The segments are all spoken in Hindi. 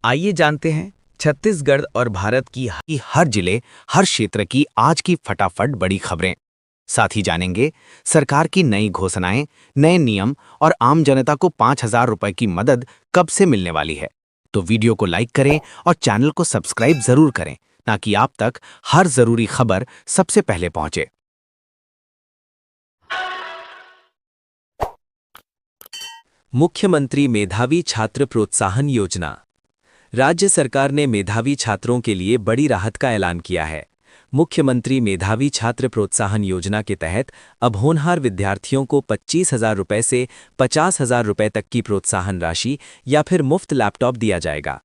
आइए जानते हैं छत्तीसगढ़ और भारत की हर जिले, हर क्षेत्र की आज की फटाफट बड़ी खबरें। साथ ही जानेंगे सरकार की नई घोषणाएं, नए नियम और आम जनता को 5,000 रुपए की मदद कब से मिलने वाली है। तो वीडियो को लाइक करें और चैनल को सब्सक्राइब जरूर करें, ताकि आप तक हर जरूरी खबर सबसे पहले पहुंचे। मुख्यमंत्री मेधावी छात्र प्रोत्साहन योजना। राज्य सरकार ने मेधावी छात्रों के लिए बड़ी राहत का ऐलान किया है। मुख्यमंत्री मेधावी छात्र प्रोत्साहन योजना के तहत अब होनहार विद्यार्थियों को 25,000 रुपये से 50,000 रुपये तक की प्रोत्साहन राशि या फिर मुफ्त लैपटॉप दिया जाएगा।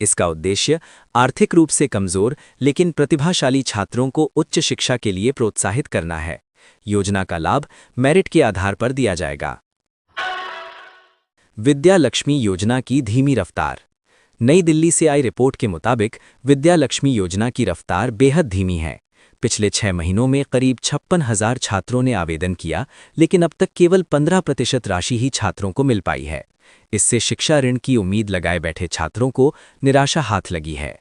इसका उद्देश्य आर्थिक रूप से कमजोर लेकिन प्रतिभाशाली छात्रों को उच्च शिक्षा के लिए प्रोत्साहित करना है। योजना का लाभ मेरिट के आधार पर दिया जाएगा। विद्या लक्ष्मी योजना की धीमी रफ्तार। नई दिल्ली से आई रिपोर्ट के मुताबिक विद्या लक्ष्मी योजना की रफ्तार बेहद धीमी है। पिछले 6 महीनों में करीब 56,000 छात्रों ने आवेदन किया, लेकिन अब तक केवल 15% राशि ही छात्रों को मिल पाई है। इससे शिक्षा ऋण की उम्मीद लगाए बैठे छात्रों को निराशा हाथ लगी है।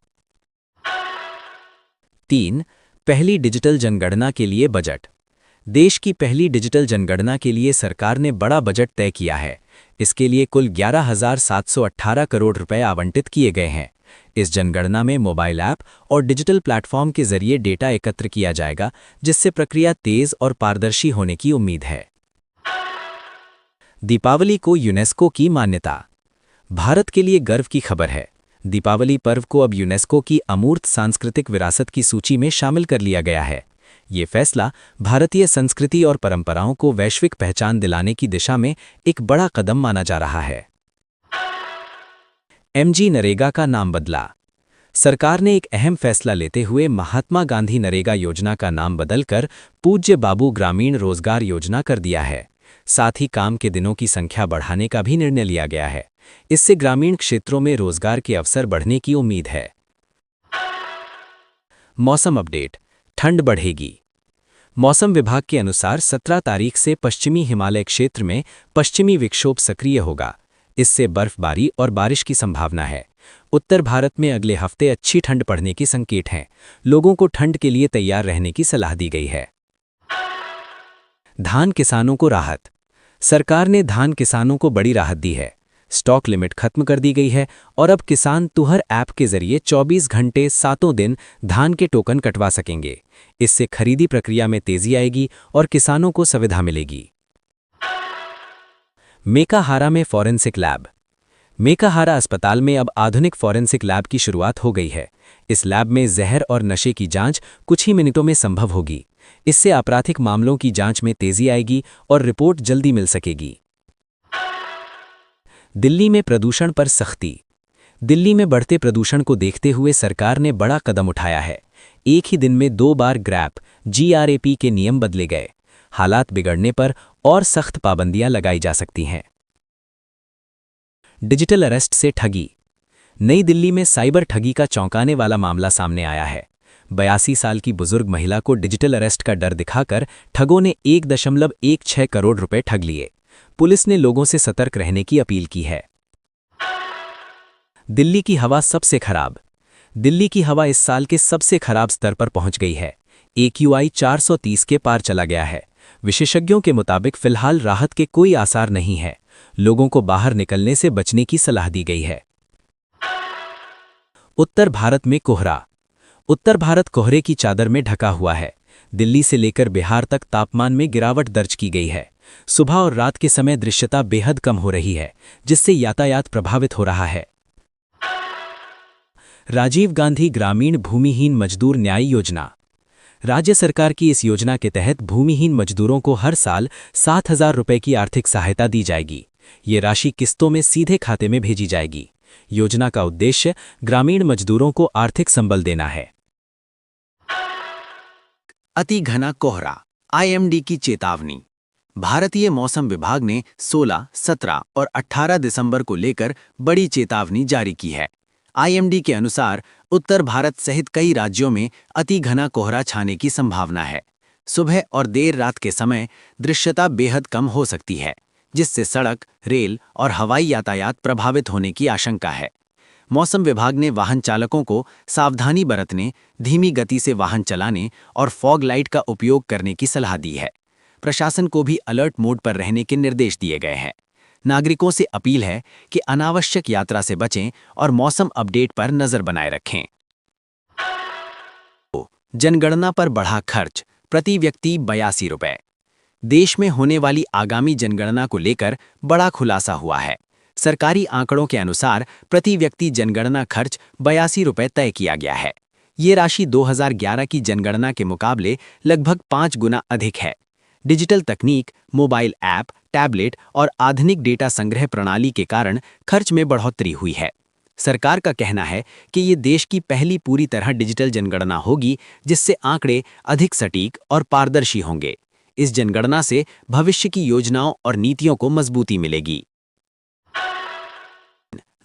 3. पहली डिजिटल जनगणना के लिए बजट। देश की पहली डिजिटल जनगणना के लिए सरकार ने बड़ा बजट तय किया है। इसके लिए कुल 11,718 करोड़ रुपए आवंटित किए गए हैं। इस जनगणना में मोबाइल ऐप और डिजिटल प्लेटफॉर्म के जरिए डेटा एकत्र किया जाएगा, जिससे प्रक्रिया तेज और पारदर्शी होने की उम्मीद है। दीपावली को यूनेस्को की मान्यता। भारत के लिए गर्व की खबर है। दीपावली पर्व को अब यूनेस्को की अमूर्त सांस्कृतिक विरासत की सूची में शामिल कर लिया गया है। ये फैसला भारतीय संस्कृति और परंपराओं को वैश्विक पहचान दिलाने की दिशा में एक बड़ा कदम माना जा रहा है। एमजी नरेगा का नाम बदला। सरकार ने एक अहम फैसला लेते हुए महात्मा गांधी नरेगा योजना का नाम बदलकर पूज्य बाबू ग्रामीण रोजगार योजना कर दिया है। साथ ही काम के दिनों की संख्या बढ़ाने का भी निर्णय लिया गया है। इससे ग्रामीण क्षेत्रों में रोजगार के अवसर बढ़ने की उम्मीद है। मौसम अपडेट। ठंड बढ़ेगी। मौसम विभाग के अनुसार 17 तारीख से पश्चिमी हिमालय क्षेत्र में पश्चिमी विक्षोभ सक्रिय होगा। इससे बर्फबारी और बारिश की संभावना है। उत्तर भारत में अगले हफ्ते अच्छी ठंड पड़ने के संकेत हैं। लोगों को ठंड के लिए तैयार रहने की सलाह दी गई है। धान किसानों को राहत। सरकार ने धान किसानों को बड़ी राहत दी है। स्टॉक लिमिट खत्म कर दी गई है और अब किसान तुहर ऐप के जरिए 24 घंटे 7 दिन धान के टोकन कटवा सकेंगे। इससे खरीदी प्रक्रिया में तेजी आएगी और किसानों को सुविधा मिलेगी। मेकाहारा में फॉरेंसिक लैब। मेकाहारा अस्पताल में अब आधुनिक फॉरेंसिक लैब की शुरुआत हो गई है। इस लैब में जहर और नशे की जांच कुछ ही मिनटों में संभव होगी। इससे आपराधिक मामलों की जांच में तेजी आएगी और रिपोर्ट जल्दी मिल सकेगी। दिल्ली में प्रदूषण पर सख्ती। दिल्ली में बढ़ते प्रदूषण को देखते हुए सरकार ने बड़ा कदम उठाया है। एक ही दिन में 2 बार ग्रैप GRAP के नियम बदले गए। हालात बिगड़ने पर और सख्त पाबंदियां लगाई जा सकती हैं। डिजिटल अरेस्ट से ठगी। नई दिल्ली में साइबर ठगी का चौंकाने वाला मामला सामने आया है। 82 साल की बुजुर्ग महिला को डिजिटल अरेस्ट का डर दिखाकर ठगों ने 1.16 करोड़ रुपए ठग लिए। पुलिस ने लोगों से सतर्क रहने की अपील की है। दिल्ली की हवा सबसे खराब। दिल्ली की हवा इस साल के सबसे खराब स्तर पर पहुंच गई है। AQI 430 के पार चला गया है। विशेषज्ञों के मुताबिक फिलहाल राहत के कोई आसार नहीं है। लोगों को बाहर निकलने से बचने की सलाह दी गई है। उत्तर भारत में कोहरा। उत्तर भारत कोहरे की चादर में ढका हुआ है। दिल्ली से लेकर बिहार तक तापमान में गिरावट दर्ज की गई है। सुबह और रात के समय दृश्यता बेहद कम हो रही है, जिससे यातायात प्रभावित हो रहा है। राजीव गांधी ग्रामीण भूमिहीन मजदूर न्याय योजना। राज्य सरकार की इस योजना के तहत भूमिहीन मजदूरों को हर साल 7,000 रुपये की आर्थिक सहायता दी जाएगी। ये राशि किस्तों में सीधे खाते में भेजी जाएगी। योजना का उद्देश्य ग्रामीण मजदूरों को आर्थिक संबल देना है। अति घना कोहरा, IMD की चेतावनी। भारतीय मौसम विभाग ने 16, 17 और 18 दिसंबर को लेकर बड़ी चेतावनी जारी की है। IMD के अनुसार उत्तर भारत सहित कई राज्यों में अति घना कोहरा छाने की संभावना है। सुबह और देर रात के समय दृश्यता बेहद कम हो सकती है, जिससे सड़क, रेल और हवाई यातायात प्रभावित होने की आशंका है। मौसम विभाग ने वाहन चालकों को सावधानी बरतने, धीमी गति से वाहन चलाने और फॉग लाइट का उपयोग करने की सलाह दी है। प्रशासन को भी अलर्ट मोड पर रहने के निर्देश दिए गए हैं। नागरिकों से अपील है कि अनावश्यक यात्रा से बचें और मौसम अपडेट पर नजर बनाए रखें। जनगणना पर बढ़ा खर्च, प्रति व्यक्ति 82 रुपए। देश में होने वाली आगामी जनगणना को लेकर बड़ा खुलासा हुआ है। सरकारी आंकड़ों के अनुसार प्रति व्यक्ति जनगणना खर्च 82 रुपए तय किया गया है। ये राशि 2011 की जनगणना के मुकाबले लगभग 5 गुना अधिक है। डिजिटल तकनीक, मोबाइल ऐप, टैबलेट और आधुनिक डेटा संग्रह प्रणाली के कारण खर्च में बढ़ोतरी हुई है। सरकार का कहना है कि ये देश की पहली पूरी तरह डिजिटल जनगणना होगी, जिससे आंकड़े अधिक सटीक और पारदर्शी होंगे। इस जनगणना से भविष्य की योजनाओं और नीतियों को मजबूती मिलेगी।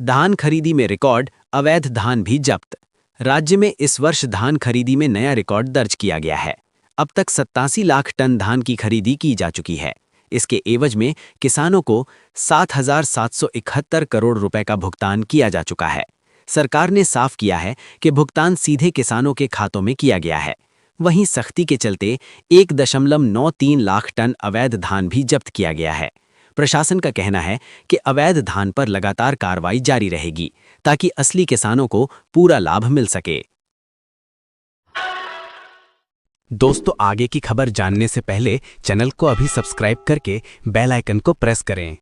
धान खरीदी में रिकॉर्ड, अवैध धान भी जब्त। राज्य में इस वर्ष धान खरीदी में नया रिकॉर्ड दर्ज किया गया है। अब तक 87 लाख टन धान की खरीदी की जा चुकी है। इसके एवज में किसानों को 7,771 करोड़ रुपए का भुगतान किया जा चुका है। सरकार ने साफ किया है कि भुगतान सीधे किसानों के खातों में किया गया है। वहीं सख्ती के चलते 1.93 लाख टन अवैध धान भी जब्त किया गया है। प्रशासन का कहना है कि अवैध धान पर लगातार कार्रवाई जारी रहेगी, ताकि असली किसानों को पूरा लाभ मिल सके। दोस्तों, आगे की खबर जानने से पहले चैनल को अभी सब्सक्राइब करके बेल आइकन को प्रेस करें।